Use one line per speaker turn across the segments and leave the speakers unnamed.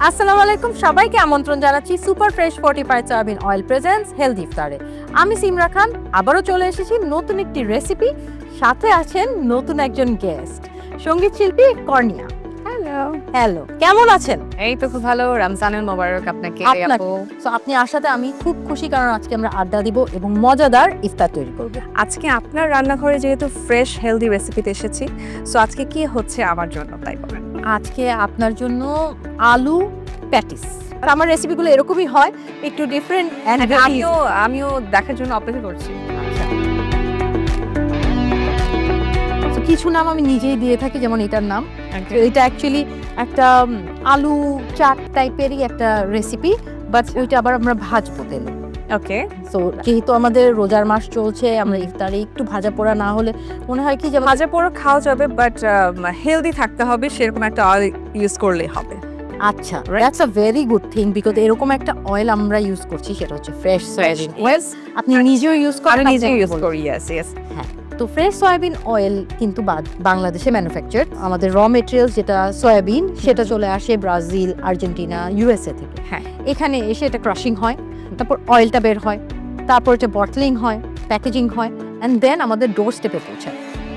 আসসালামু আলাইকুম, সবাইকে আমন্ত্রণ জানাচ্ছি super fresh fortified soybean oil presence healthy ইফতারে। আমি সিমরা খান, আবারও চলে এসেছি নতুন একটি রেসিপি, সাথে আছেন নতুন একজন গেস্ট, সঙ্গীত শিল্পী কর্নিয়া। হ্যালো, কেমন আছেন?
এই তো খুব ভালো। রমজানের মোবারক আপনাকে।
তো আপনি আসাতে আমি খুব খুশি, কারণ আজকে আমরা আড্ডা দিব এবং মজাদার ইফতার তৈরি করব।
আজকে আপনার রান্নাঘরে যেহেতু ফ্রেশ হেলদি রেসিপিতে এসেছি, সো আজকে কি হচ্ছে আমার জন্য তাই বলেন।
আজকে আপনার জন্য আলু প্যাটিস। আমার রেসিপিগুলো এরকমই হয়, একটু ডিফারেন্ট।
আমিও দেখার জন্য অপেক্ষা করছি।
কিছু নাম আমি নিজেই দিয়ে থাকি, যেমন এটার নাম, এটা অ্যাকচুয়ালি একটা আলু চাট টাইপেরই একটা রেসিপি, বাট ওইটা আবার আমরা ভাজবো তেলে।
ওকে,
সো যেহেতু আমাদের রোজার মাস চলছে, আমরা ইফতারে একটু ভাজা পোড়া না হলে মনে হয় কি যে
ভাজা পোড়া খাওয়া যাবে, বাট হেলদি থাকতে হবে, সেরকম একটা অয়েল ইউজ করলেই হবে।
আচ্ছা, that's a very good thing, because এরকম একটা অয়েল আমরা ইউজ করছি, সেটা হচ্ছে ফ্রেশ সয়াবিন অয়েল। আপনি নিজেও ইউজ করেন?
আমি নিজেই ইউজ করি। ইয়েস।
হ্যাঁ, তো ফ্রেশ সয়াবিন অয়েল কিন্তু বাংলাদেশে ম্যানুফ্যাকচার্ড। আমাদের র মেটেরিয়াল যেটা সয়াবিন, সেটা চলে আসে ব্রাজিল, আর্জেন্টিনা, ইউএসএ থেকে।
হ্যাঁ,
এখানে এসে এটা ক্রাশিং হয়, তারপর অয়েলটা বের হয়, তারপর এটা বটলিং হয়, প্যাকেজিং হয়, অ্যান্ড দেন আমাদের ডোর স্টেপে পৌঁছায়।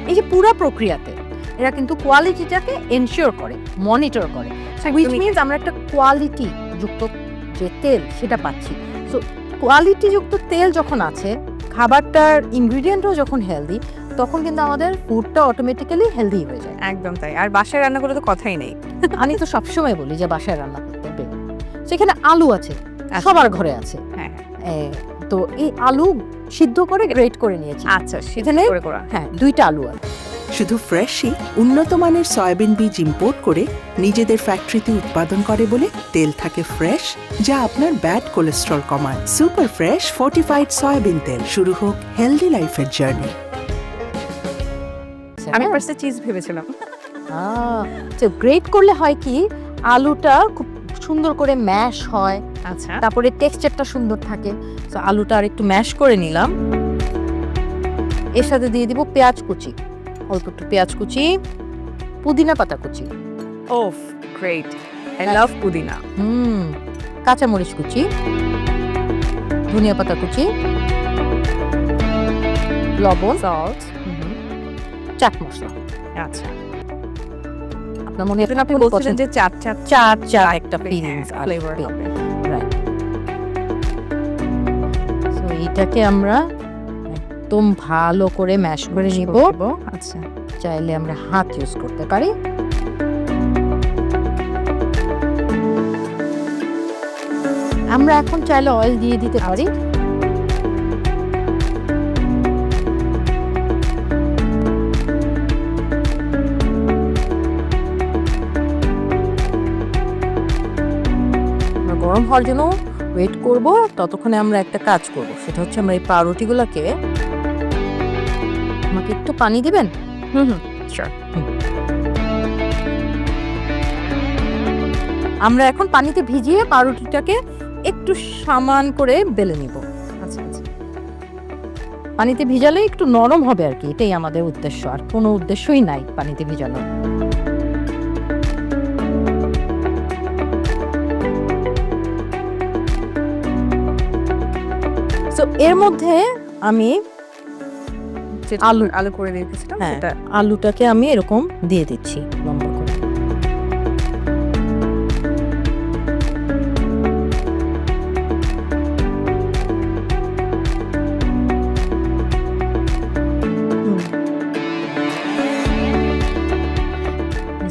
এই যে পুরো প্রক্রিয়াতে এরা কিন্তু কোয়ালিটিটাকে এনশিওর করে, মনিটর করে, হুইচ মিনস আমরা একটা কোয়ালিটি যুক্ত যে তেল সেটা পাচ্ছি। সো কোয়ালিটি যুক্ত তেল যখন আছে, খাবারটার ইনগ্রিডিয়েন্টও যখন হেলদি, তখন কিন্তু আমাদের ফুডটা অটোমেটিক্যালি হেলদি হয়ে যায়।
একদম তাই। আর বাসায় রান্না করলে তো কথাই নেই।
আমি তো সবসময় বলি যে বাসায় রান্না করতে হবে। সেখানে আলু আছে, সবার ঘরে আছে।
হ্যাঁ,
তো এই আলু সিদ্ধ করে গ্রেট করে নিয়েছি।
আচ্ছা,
সেখানে হ্যাঁ 2টা আলু আছে।
শুধু ফ্রেশই উন্নত মানের সয়াবিন বীজ ইম্পোর্ট করে নিজেদের ফ্যাক্টরিতে উৎপাদন করে বলে তেল থাকে ফ্রেশ, যা আপনার ব্যাড কোলেস্ট্রল কমায়। সুপার ফ্রেশ ফর্টিফাইড সয়াবিন তেল। শুরু হোক হেলদি লাইফের জার্নি।
আমি ফার্স্টে চিজ ভেবেছিলাম।
তো গ্রেট করলে হয় কি, আলুটা খুব সুন্দর করে ম্যাশ হয়।
আচ্ছা,
তারপরে টেক্সচারটা সুন্দর থাকে। তো আলুটা আর একটু ম্যাশ করে নিলাম। এর সাথে দিয়ে দিব পেঁয়াজ কুচি, অল্প একটু পেঁয়াজ কুচি, পুদিনা পাতা কুচি।
ওফ, গ্রেট, আই লাভ পুদিনা।
কাঁচামরিচ কুচি, ধনিয়া পাতা কুচি, লবণ,
সল্ট,
চাট মশলা।
আচ্ছা।
আপনার মনে হয়
আপনি বলছিলেন যে চাট
একটা ফিলিংস
ফ্লেভার হবে।
রাইট। সো এটাকে আমরা একদম ভালো করে ম্যাশ করে নিব।
আচ্ছা,
চাইলে আমরা হাত ইউজ করতে পারি। আমরা এখন চাইলে অয়েল দিয়ে দিতে পারি। গরম হওয়ার জন্য ওয়েট করব, ততক্ষণে আমরা একটা কাজ করব, সেটা হচ্ছে আমরা এই পাউরুটিগুলোকে, আমাকে একটু পানি দিবেন?
শিওর।
আমরা এখন পানিতে ভিজিয়ে পাউরুটিটাকে একটু সমান করে বেলে নিব।
আচ্ছা,
পানিতে ভিজালে একটু নরম হবে আর কি, এটাই আমাদের উদ্দেশ্য, আর কোনো উদ্দেশ্যই নাই পানিতে ভিজানো। তো এর মধ্যে আমি
আলু করে রেখেছিলাম,
সেটা আলুটাকে আমি এরকম দিয়ে দিচ্ছি লম্বা করে।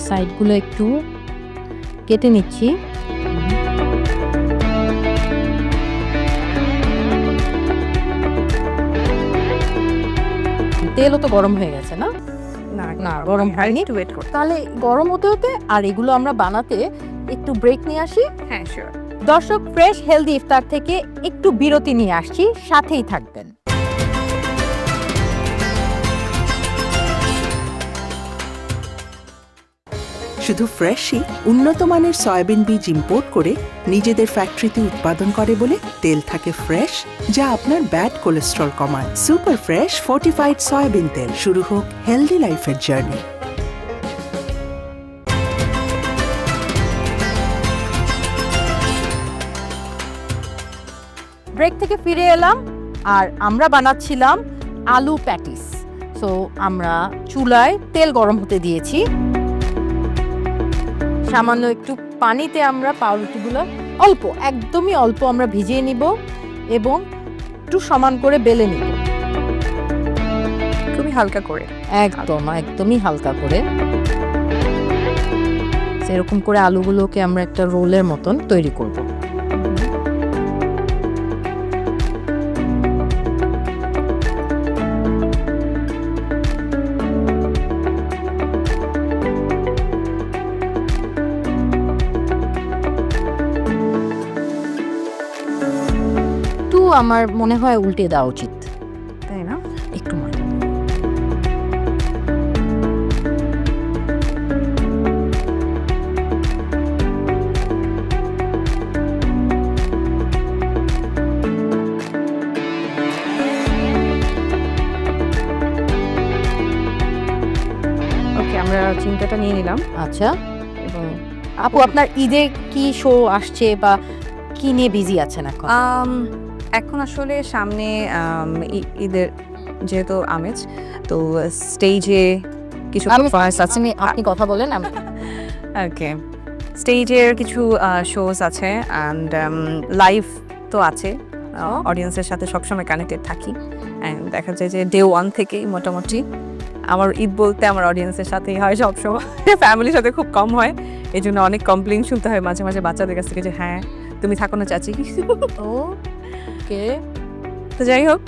সাইডগুলো একটু কেটে নিচ্ছি। তেলও তো গরম হয়ে গেছে না? না, গরম হয়নি। তাহলে গরম হতে হতে আর এগুলো আমরা বানাতে একটু ব্রেক নিয়ে আসি।
হ্যাঁ, শিওর।
দর্শক, ফ্রেশ হেলদি ইফতার থেকে একটু বিরতি নিয়ে আসছি, সাথেই থাকবেন।
শুধু ফ্রেশই উন্নত মানের সয়াবিন বীজ ইম্পোর্ট করে নিজেদের ফ্যাক্টরিতে উৎপাদন করে বলে তেল থাকে ফ্রেশ, যা আপনার ব্যাড কোলেস্ট্রল কমায়। সুপার ফ্রেশ ফর্টিফাইড সয়াবিন তেল। শুরু হোক হেলদি লাইফের জার্নি।
ব্রেক থেকে ফিরে এলাম আর আমরা বানাচ্ছিলাম আলু প্যাটিস। সো আমরা চুলায় তেল গরম হতে দিয়েছি, সামান্য একটু পানিতে আমরা পাউরুটিগুলো অল্প, একদমই অল্প আমরা ভিজিয়ে নিব এবং একটু সমান করে বেলে নিব,
খুবই হালকা করে।
একদমই হালকা করে। এরকম করে আলুগুলোকে আমরা একটা রোলের মতন তৈরি করব। একটু আমার মনে হয় উল্টে দেওয়া উচিত,
তাই না?
একটু ময়দা।
ওকে, আমরা চিন্তাটা নিয়ে নিলাম।
আচ্ছা, এবং আপু আপনার ঈদে কি শো আসছে বা কি নিয়ে বিজি আছেন এখন?
এখন আসলে সামনে ঈদের যেহেতু আমেজ, তো স্টেজে কিছু পারফরমেন্স আছে।
আপনি কথা বলেন।
ওকে, স্টেজের কিছু শোজ আছে অ্যান্ড লাইভ তো আছে, অডিয়েন্সের সাথে সবসময় কানেক্টেড থাকি। অ্যান্ড দেখা যায় যে ডে 1 থেকেই মোটামুটি আমার ঈদ বলতে আমার অডিয়েন্সের সাথেই হয় সবসময়, ফ্যামিলির সাথে খুব কম হয়। এই জন্য অনেক কমপ্লেইন শুনতে হয় মাঝে মাঝে বাচ্চাদের কাছ থেকে যে হ্যাঁ তুমি থাকো না চাচি।
ওকে,
তো যাই হোক,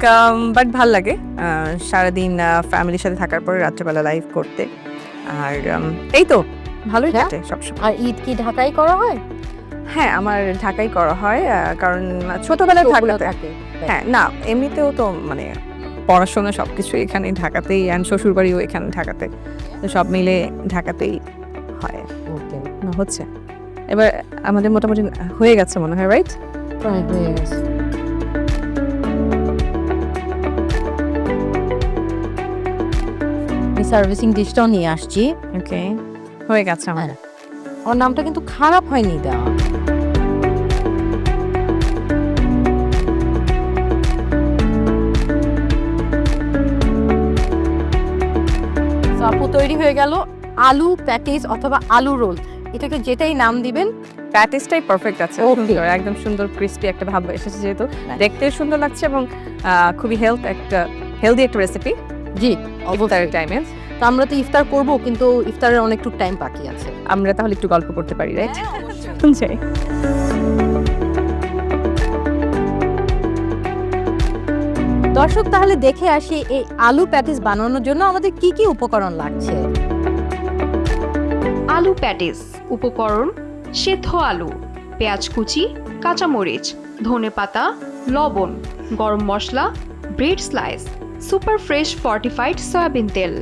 বাট ভাল লাগে সারাদিন ফ্যামিলির সাথে থাকার পরে রাত্রেবেলা লাইভ করতে। আর এই তো ভালোই কাটে সবসময়।
আর ঈদ কি ঢাকায় করা হয়?
হ্যাঁ, আমার ঢাকায় করা হয়, কারণ ছোটবেলায় থাকলে
থাকে।
হ্যাঁ, না এমনিতেও তো মানে পড়াশোনা সবকিছু এখানে ঢাকাতেই, অ্যান্ড শ্বশুরবাড়িও এখানে ঢাকাতে, তো সব মিলে ঢাকাতেই হয়।
ওকে,
হচ্ছে এবার আমাদের মোটামুটি হয়ে গেছে মনে হয়, রাইট?
প্রায় হয়ে গেছে। সার্ভিসিং ডিশটাও নিয়ে আসছি।
ওকে, হয়ে গেছে আমার।
ওর নামটা কিন্তু খারাপ হয়নি দেওয়া। আপু তৈরি হয়ে গেল আলু প্যাটিস অথবা আলু রোল, এটাকে যেটাই নাম দিবেন।
প্যাটিসটাই পারফেক্ট আছে,
Okay.
সুন্দর, একদম সুন্দর ক্রিস্পি একটা ভাব এসেছে, যেহেতু দেখতে সুন্দর লাগছে এবং খুবই হেলদি একটা রেসিপি।
জি,
ইফতারের টাইমে
তো আমরা তো ইফতার করব, কিন্তু ইফতারের অনেকটু টাইম বাকি আছে।
আমরা তাহলে একটু গল্প করতে পারি, রাইট? যাই।
দর্শক, তাহলে দেখে আসি এই আলু প্যাটিস বানানোর জন্য আমাদের কি কি উপকরণ লাগছে।
আলু প্যাটিস উপকরণ: সেদ্ধ আলু, পেঁয়াজ কুচি, কাঁচামরিচ, ধনেপাতা, লবণ, গরম মশলা, bread slice, super fresh fortified soybean তেল।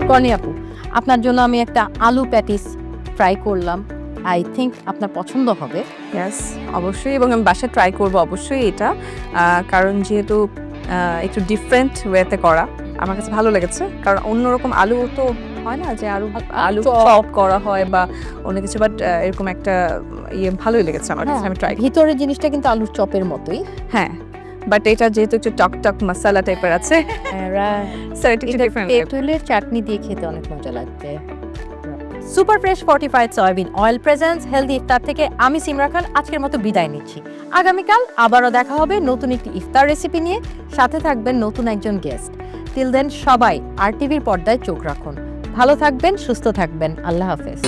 কর্ণি আপু, আপনার জন্য আমি একটা আলু প্যাটিস ফ্রাই করলাম, আই থিঙ্ক আপনার পছন্দ হবে।
ইয়েস, অবশ্যই, এবং আমি বাসায় ট্রাই করবো অবশ্যই এটা, কারণ যেহেতু একটু ডিফারেন্ট ওয়েতে করা আমার কাছে ভালো লেগেছে। কারণ অন্যরকম আলু তো হয় না যে আলু চপ করা হয় বা অন্য কিছু, বাট এরকম একটা ভালোই লেগেছে আমার কাছে। আমি ট্রাই,
ভিতরের জিনিসটা কিন্তু আলুর চপের মতোই।
হ্যাঁ, বাট এটা যেহেতু একটু টক মশলা টাইপের আছে, সো এটা একটু ডিফারেন্ট।
তেঁতুলের চাটনি দিয়ে খেতে অনেক মজা লাগবে। Super fresh fortified soybean oil presence healthy ইফতার থেকে আমি সিমরা খান আজকের মতো বিদায় নিচ্ছি। আগামীকাল আবারও দেখা হবে নতুন একটি ইফতার রেসিপি নিয়ে, সাথে থাকবেন নতুন একজন গেস্ট। টিল দেন সবাই RTV পর্দায় চোখ রাখুন। ভালো থাকবেন, সুস্থ থাকবেন। আল্লাহ হাফেজ।